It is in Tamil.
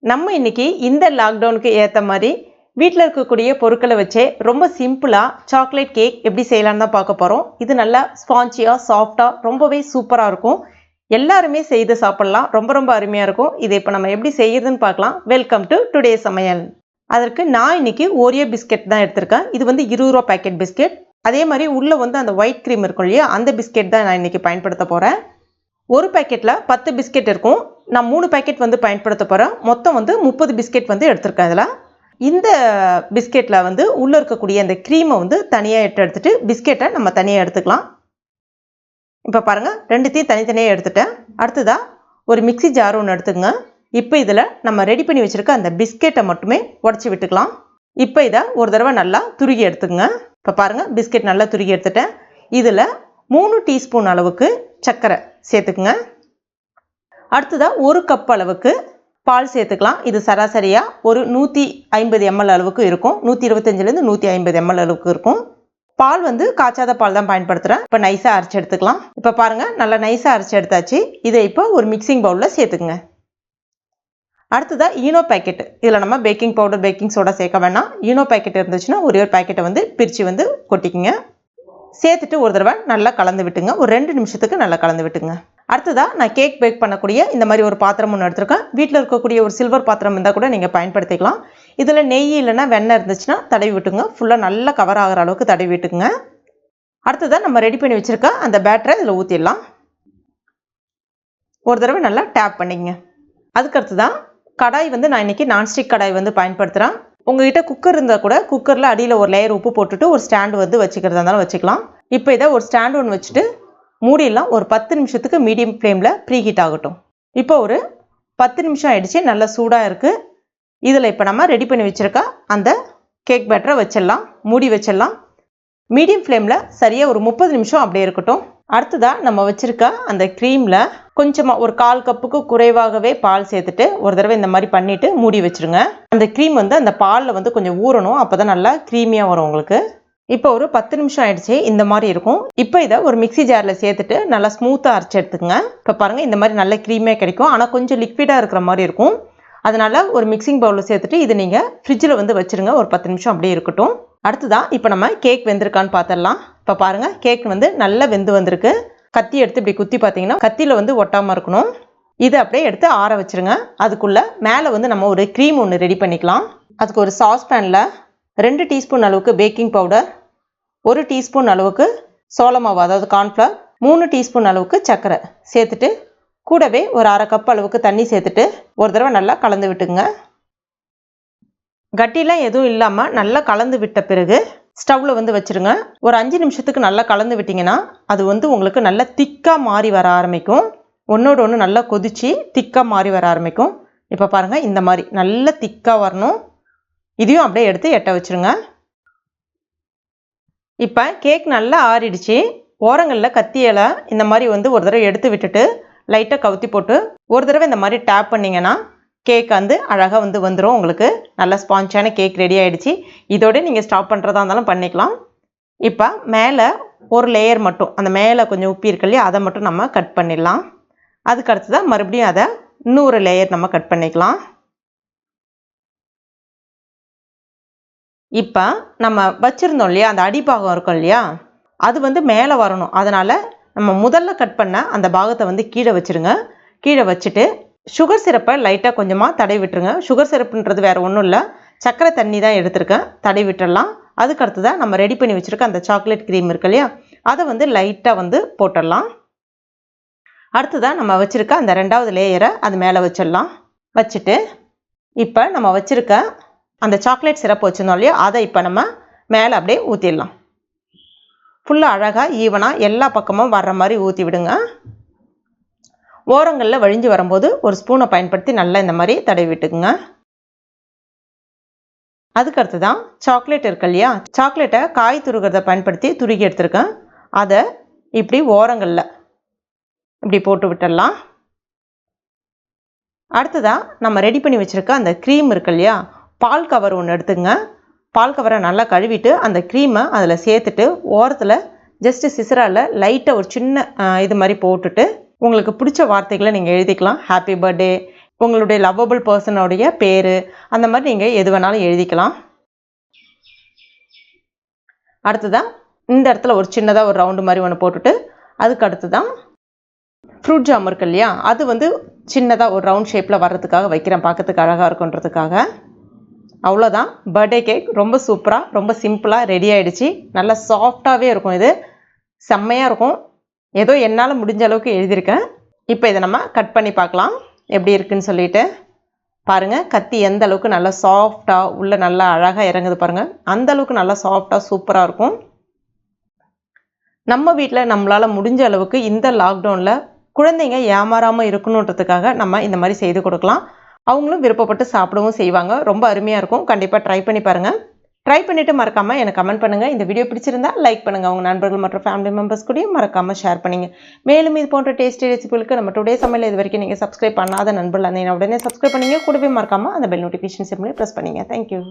நம்ம இன்னைக்கு இந்த லாக்டவுனுக்கு ஏற்ற மாதிரி வீட்டில் இருக்கக்கூடிய பொருட்களை வச்சே ரொம்ப சிம்பிளாக சாக்லேட் கேக் எப்படி செய்யலான்னு தான் பார்க்க போகிறோம். இது நல்லா ஸ்பாஞ்சியாக சாஃப்டாக ரொம்பவே சூப்பராக இருக்கும். எல்லாருமே செய்து சாப்பிட்லாம். ரொம்ப ரொம்ப அருமையாக இருக்கும். இதை இப்போ நம்ம எப்படி செய்யறதுன்னு பார்க்கலாம். வெல்கம் டு டுடே சமையல். அதற்கு நான் இன்னைக்கு ஓரியோ பிஸ்கெட் தான் எடுத்திருக்கேன். இது 20 ரூபா பேக்கெட் பிஸ்கெட். அதே மாதிரி உள்ளே அந்த ஒயிட் க்ரீம் இருக்கும் இல்லையா, அந்த பிஸ்கெட் தான் நான் இன்னைக்கு பயன்படுத்த போகிறேன். ஒரு பேக்கெட்டில் 10 பிஸ்கெட் இருக்கும். நான் 3 பேக்கெட் பயன்படுத்த போகிறேன். மொத்தம் 30 பிஸ்கெட் எடுத்திருக்கேன். இதில் இந்த பிஸ்கெட்டில் உள்ளே இருக்கக்கூடிய அந்த க்ரீமை தனியாக எடுத்துட்டு பிஸ்கெட்டை நம்ம தனியாக எடுத்துக்கலாம். இப்போ பாருங்கள், ரெண்டுத்தையும் தனித்தனியாக எடுத்துட்டேன். அடுத்ததாக ஒரு மிக்ஸி ஜார் ஒன்று எடுத்துக்கங்க. இப்போ இதில் நம்ம ரெடி பண்ணி வச்சுருக்க அந்த பிஸ்கெட்டை மட்டுமே உடச்சி விட்டுக்கலாம். இப்போ இதை ஒரு தடவை நல்லா துருகி எடுத்துக்கங்க. இப்போ பாருங்கள், பிஸ்கெட் நல்லா துருகி எடுத்துட்டேன். இதில் 3 டீஸ்பூன் அளவுக்கு சர்க்கரை சேர்த்துக்குங்க. அடுத்ததாக 1 கப் அளவுக்கு பால் சேர்த்துக்கலாம். இது சராசரியாக ஒரு 150 ml அளவுக்கு இருக்கும். 125லேருந்து 150 ml அளவுக்கு இருக்கும். பால் காய்ச்சாத பால் தான் பயன்படுத்துகிறேன். இப்போ நைஸாக அரைச்சி எடுத்துக்கலாம். இப்போ பாருங்கள், நல்லா நைஸாக அரைச்சி எடுத்தாச்சு. இதை இப்போ ஒரு மிக்சிங் பவுலில் சேர்த்துக்குங்க. அடுத்ததாக ஈனோ பேக்கெட். இதில் நம்ம பேக்கிங் பவுடர், பேக்கிங் சோடா சேர்க்க வேணாம். ஈனோ பேக்கெட் இருந்துச்சுன்னா ஒரே ஒரு பேக்கெட்டை பிரித்து கொட்டிக்குங்க. சேர்த்துட்டு ஒரு தடவை நல்லா கலந்து விட்டுங்க. ஒரு 2 நிமிஷத்துக்கு நல்லா கலந்து விட்டுங்க. அடுத்ததாக நான் கேக் பேக் பண்ணக்கூடிய இந்த மாதிரி ஒரு பாத்திரம் ஒன்று எடுத்துருக்கேன். வீட்டில் இருக்கக்கூடிய ஒரு சில்வர் பாத்திரம் இருந்தால் கூட நீங்கள் பயன்படுத்திக்கலாம். இதில் நெய் இல்லைன்னா வெண்ணெய் இருந்துச்சுன்னா தடவி விட்டுங்க. ஃபுல்லாக நல்லா கவர் ஆகிற அளவுக்கு தடவி விட்டுக்குங்க. அடுத்ததாக நம்ம ரெடி பண்ணி வச்சுருக்க அந்த பேட்டரை இதில் ஊற்றிடலாம். ஒரு தடவை நல்லா டேப் பண்ணிக்கங்க. அதுக்கடுத்து தான் கடாய் நான் இன்றைக்கி நான்ஸ்டிக் கடாய் பயன்படுத்துகிறேன். உங்கள்கிட்ட குக்கர் இருந்தால் கூட குக்கரில் அடியில் ஒரு லேயர் உப்பு போட்டுட்டு ஒரு ஸ்டாண்டு வச்சுக்கிறதா இருந்தாலும் வச்சுக்கலாம். இப்போ இதை ஒரு ஸ்டாண்டு ஒன்று வச்சுட்டு மூடிடலாம். ஒரு 10 நிமிஷத்துக்கு மீடியம் ஃப்ளேமில் ப்ரீஹீட் ஆகட்டும். இப்போ ஒரு 10 நிமிஷம் ஆகிடுச்சு. நல்லா சூடாக இருக்குது. இதில் இப்போ நம்ம ரெடி பண்ணி வச்சுருக்க அந்த கேக் பேட்டரை வச்சிடலாம். மூடி வச்சிடலாம். மீடியம் ஃப்ளேமில் சரியாக ஒரு 30 நிமிஷம் அப்படியே இருக்கட்டும். அடுத்ததாக நம்ம வச்சுருக்க அந்த க்ரீமில் கொஞ்சமாக ஒரு 1/4 கப்புக்கு குறைவாகவே பால் சேர்த்துட்டு ஒரு தடவை இந்த மாதிரி பண்ணிவிட்டு மூடி வச்சுருங்க. அந்த க்ரீம் அந்த பாலில் கொஞ்சம் ஊறணும். அப்போ தான் நல்லா க்ரீமியாக வரும் உங்களுக்கு. இப்போ ஒரு 10 நிமிஷம் ஆயிடுச்சு. இந்த மாதிரி இருக்கும். இப்போ இதை ஒரு மிக்ஸி ஜாரில் சேர்த்துட்டு நல்லா ஸ்மூத்தாக அரைச்சி எடுத்துக்கங்க. இப்போ பாருங்கள், இந்த மாதிரி நல்ல க்ரீமியாக கிடைக்கும். ஆனால் கொஞ்சம் லிக்விடாக இருக்கிற மாதிரி இருக்கும். அதனால் ஒரு மிக்சிங் பவுலில் சேர்த்துட்டு இது நீங்கள் ஃப்ரிட்ஜில் வச்சுருங்க. ஒரு 10 நிமிஷம் அப்படியே இருக்கட்டும். அடுத்ததான் இப்போ நம்ம கேக் வெந்திருக்கான்னு பார்த்துடலாம். இப்போ பாருங்கள், கேக் நல்லா வெந்து வந்திருக்கு. கத்தி எடுத்து இப்படி குத்தி பார்த்தீங்கன்னா கத்தியில் ஒட்டாமல் இருக்கணும். இதை அப்படியே எடுத்து ஆற வச்சுருங்க. அதுக்குள்ளே மேலே நம்ம ஒரு க்ரீம் ஒன்று ரெடி பண்ணிக்கலாம். அதுக்கு ஒரு சாஸ்பேனில் 2 டீஸ்பூன் அளவுக்கு பேக்கிங் பவுடர், 1 டீஸ்பூன் அளவுக்கு சோள மாவு அதாவது கார்ன்ஃப்ளவர், 3 டீஸ்பூன் அளவுக்கு சர்க்கரை சேர்த்துட்டு கூடவே ஒரு 1/2 கப் அளவுக்கு தண்ணி சேர்த்துட்டு ஒரு தடவை நல்லா கலந்து விட்டுங்க. கட்டிலாம் எதுவும் இல்லாமல் நல்லா கலந்து விட்ட பிறகு ஸ்டவ்வில் வச்சுருங்க. ஒரு 5 நிமிஷத்துக்கு நல்லா கலந்து விட்டிங்கன்னா அது உங்களுக்கு நல்லா திக்காக மாறி வர ஆரம்பிக்கும். ஒன்றோடு ஒன்று நல்லா கொதித்து திக்காக மாறி வர ஆரம்பிக்கும். இப்போ பாருங்கள், இந்த மாதிரி நல்லா திக்காக வரணும். இதையும் அப்படியே எடுத்து எட்ட வச்சுருங்க. இப்போ கேக் நல்லா ஆறிடுச்சு. ஓரங்களில் கத்தியால் இந்த மாதிரி ஒரு தடவை எடுத்து விட்டுட்டு லைட்டாக கவுத்தி போட்டு ஒரு தடவை இந்த மாதிரி டேப் பண்ணிங்கன்னா கேக் அழகாக வந்துடும். உங்களுக்கு நல்ல ஸ்பாஞ்சான கேக் ரெடி ஆகிடுச்சு. இதோட நீங்கள் ஸ்டாப் பண்ணுறதா இருந்தாலும் பண்ணிக்கலாம். இப்போ மேலே ஒரு லேயர் மட்டும், அந்த மேலே கொஞ்சம் உப்பி இருக்கு இல்லையா, அதை மட்டும் நம்ம கட் பண்ணிடலாம். அதுக்கு அடுத்து தான் மறுபடியும் அதை இன்னொரு லேயர் நம்ம கட் பண்ணிக்கலாம். இப்போ நம்ம வச்சுருந்தோம் இல்லையா, அந்த அடிப்பாகம் இருக்கும் இல்லையா, அது மேலே வரணும். அதனால் நம்ம முதல்ல கட் பண்ண அந்த பாகத்தை கீழே வச்சுருங்க. கீழே வச்சுட்டு சுகர் சிரப்பை லைட்டாக கொஞ்சமாக தடவி விட்டுருங்க. சுகர் சிரப்புன்றது வேறு ஒன்றும் இல்லை, சர்க்கரை தண்ணி தான் எடுத்துருக்கேன். தடவி விட்டுடலாம். அதுக்கு அடுத்து தான் நம்ம ரெடி பண்ணி வச்சுருக்க அந்த சாக்லேட் க்ரீம் இருக்கு இல்லையா, அதை லைட்டாக போட்டுடலாம். அடுத்ததான் நம்ம வச்சுருக்க அந்த 2வது லேயரை அது மேலே வச்சிடலாம். வச்சுட்டு இப்போ நம்ம வச்சுருக்க அந்த சாக்லேட் சிரப் வச்சுருந்தோம் இல்லையா, அதை இப்போ நம்ம மேலே அப்படியே ஊற்றிடலாம். ஃபுல்லாக அழகாக ஈவனாக எல்லா பக்கமும் வர்ற மாதிரி ஊற்றி விடுங்க. ஓரங்களில் வழிஞ்சு வரும்போது ஒரு ஸ்பூனை பயன்படுத்தி நல்லா இந்த மாதிரி தடவி விட்டுக்குங்க. அதுக்கடுத்து தான் சாக்லேட் இருக்கு இல்லையா, சாக்லேட்டை காய் துருகிறத பயன்படுத்தி துருகி எடுத்துருக்கேன். அதை இப்படி ஓரங்களில் இப்படி போட்டு விட்டுடலாம். அடுத்ததாக நம்ம ரெடி பண்ணி வச்சுருக்க அந்த க்ரீம் இருக்கு இல்லையா, பால் கவர் ஒன்று எடுத்துங்க. பால் கவரை நல்லா கழுவிட்டு அந்த க்ரீமை அதில் சேர்த்துட்டு ஓரத்தில் ஜஸ்ட்டு சிசரால் லைட்டாக ஒரு சின்ன இது மாதிரி போட்டுட்டு உங்களுக்கு பிடிச்ச வார்த்தைகளை நீங்கள் எழுதிக்கலாம். ஹாப்பி பர்த்டே, உங்களுடைய லவ்வபிள் பர்சனோடைய பேர் அந்த மாதிரி நீங்கள் எது வேணாலும் எழுதிக்கலாம். அடுத்ததான் இந்த இடத்துல ஒரு சின்னதாக ஒரு ரவுண்டு மாதிரி ஒன்று போட்டுட்டு அதுக்கு அடுத்து தான் ஃப்ரூட் ஜாம் இருக்கு இல்லையா, அது வந்து சின்னதாக ஒரு ரவுண்ட் ஷேப்பில் வர்றதுக்காக வைக்கிறேன், பார்க்கறதுக்கு அழகாக இருக்குன்றதுக்காக. அவ்வளோதான், பர்த்டே கேக் ரொம்ப சூப்பராக ரொம்ப சிம்பிளாக ரெடி ஆகிடுச்சு. நல்லா சாஃப்டாகவே இருக்கும், இது செம்மையாக இருக்கும். ஏதோ என்னால் முடிஞ்ச அளவுக்கு எழுதியிருக்கேன். இப்போ இதை நம்ம கட் பண்ணி பார்க்கலாம் எப்படி இருக்குன்னு சொல்லிட்டு. பாருங்கள், கத்தி எந்த அளவுக்கு நல்லா சாஃப்டாக உள்ளே நல்லா அழகாக இறங்குது பாருங்கள். அந்த அளவுக்கு நல்லா சாஃப்டாக சூப்பராக இருக்கும். நம்ம வீட்டில் நம்மளால் முடிஞ்ச அளவுக்கு இந்த லாக்டவுனில் குழந்தைங்க ஏமாறாமல் இருக்கணுன்றதுக்காக நம்ம இந்த மாதிரி செய்து கொடுக்கலாம். அவங்களும் விருப்பப்பட்டு சாப்பிடவும் செய்வாங்க. ரொம்ப அருமையாக இருக்கும். கண்டிப்பாக ட்ரை பண்ணி பாருங்கள். ட்ரை பண்ணிவிட்டு மறக்காமல் எனக்கு கமெண்ட் பண்ணுங்கள். இந்த வீடியோ பிடிச்சிருந்தா லைக் பண்ணுங்கள். உங்கள் நண்பர்கள் மற்றும் ஃபேமிலி மெம்பர்ஸ் கூடயும் மறக்காமல் ஷேர் பண்ணுங்கள். மேலும் இது போன்ற டேஸ்டி ரெசிபிகளுக்கு நம்ம டுடே சமையல் இது வரைக்கும் நீங்கள் சப்ஸ்கிரைப் பண்ணாத நண்பர்கள் அந்த உடனே சப்ஸ்கிரைப் பண்ணிங்க. கூடவே மறக்காமல் அந்த பெல் நோட்டிஃபிகேஷன் சிம்லேயே ப்ரெஸ் பண்ணிங்க. தேங்க்யூ.